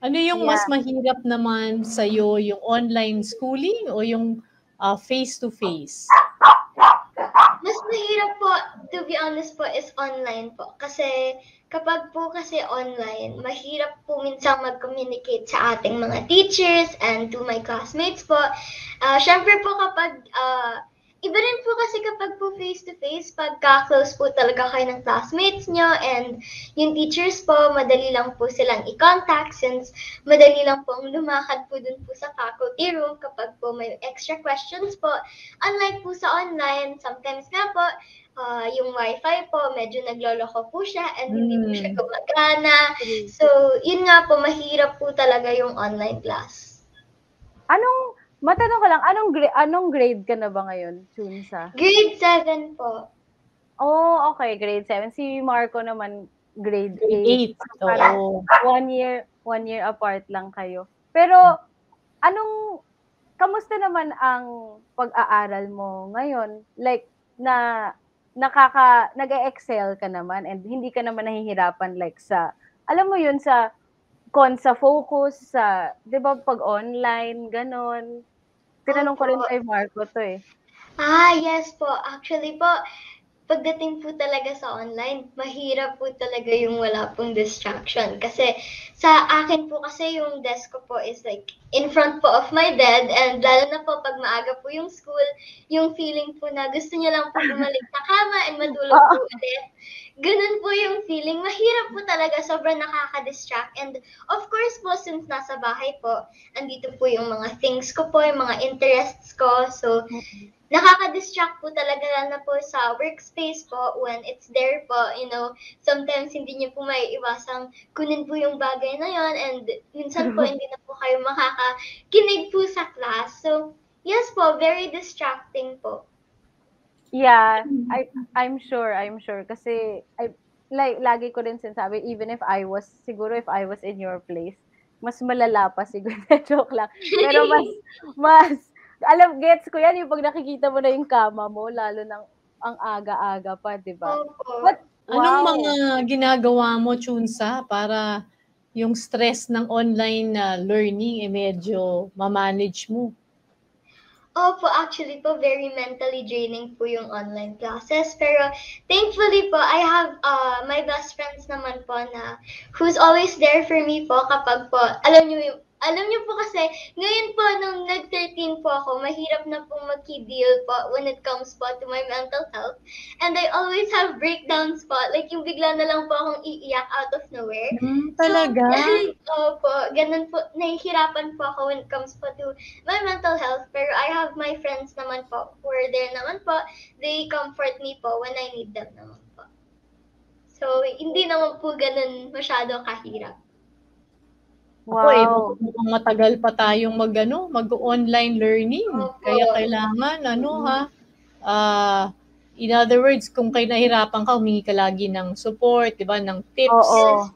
Ano yung mas Yeah. mahirap naman sa'yo, yung online schooling o yung face-to-face? Mas mahirap po, to be honest po, is online po. Kasi kapag po kasi online, mahirap po minsan mag-communicate sa ating mga teachers and to my classmates po. Syempre po kapag, iba rin po kasi kapag po face-to-face, pagka-close po talaga kayo ng classmates nyo and yung teachers po, madali lang po silang i-contact since madali lang po ang lumakad po dun po sa faculty room kapag po may extra questions po. Unlike po sa online, sometimes nga po, yung wifi po, medyo nagloloko po siya and hindi po siya gumagana. So, yun nga po, mahirap po talaga yung online class. Matanong ko lang, anong grade ka na ba ngayon, Chunsa? Grade 7 po. Oh, okay, grade 7. Si Marco naman, grade 8. 8. Parang Oo. 1 year apart lang kayo. Pero, kamusta naman ang pag-aaral mo ngayon? Like, nag-excel ka naman and hindi ka naman nahihirapan like sa, alam mo yun, sa focus, sa, di ba, pag online, ganon. Tinanong ko rin kay Marco to eh. Yes po. Actually po, pagdating po talaga sa online, mahirap po talaga yung wala pong distraction. Kasi sa akin po kasi yung desk ko po is like in front po of my bed and lalo na po pag maaga po yung school, yung feeling po na gusto niya lang po bumalik sa kama and matulog po ulit. Ganun po yung feeling. Mahirap po talaga, sobrang nakaka-distract. And of course po, since nasa bahay po, andito po yung mga things ko po, yung mga interests ko. So, nakaka-distract po talaga na po sa workspace po when it's there po, sometimes hindi niyo po may iwasang kunin po yung bagay na yon and minsan po hindi na po kayo makakakinig po sa class. So, yes po, very distracting po. Yeah, I'm sure kasi lagi ko rin sinasabi even if I was in your place, mas malala pa siguro. Joke lang. Pero gets ko yan yung pag nakikita mo na yung kama mo, lalo nang ang aga-aga pa, di ba? But, anong mga ginagawa mo, Chunsa, para yung stress ng online learning medyo ma-manage mo? Opo, actually po, very mentally draining po yung online classes. Pero thankfully po, I have my best friends naman po na who's always there for me po kapag po, alam niyo po kasi, ngayon po, nung nag-13 po ako, mahirap na pong mag-deal po when it comes po to my mental health. And I always have breakdowns po, like yung bigla na lang po akong iiyak out of nowhere. Talaga? So, ganun po, nahihirapan po ako when it comes po to my mental health. Pero I have my friends naman po who are there naman po. They comfort me po when I need them naman po. So, hindi naman po ganun masyado kahirap. Wow. Mukhang matagal pa tayong mag-online learning. Kaya kailangan, in other words, kung kayo nahirapan ka, humingi ka lagi ng support, di ba, ng tips. Oo.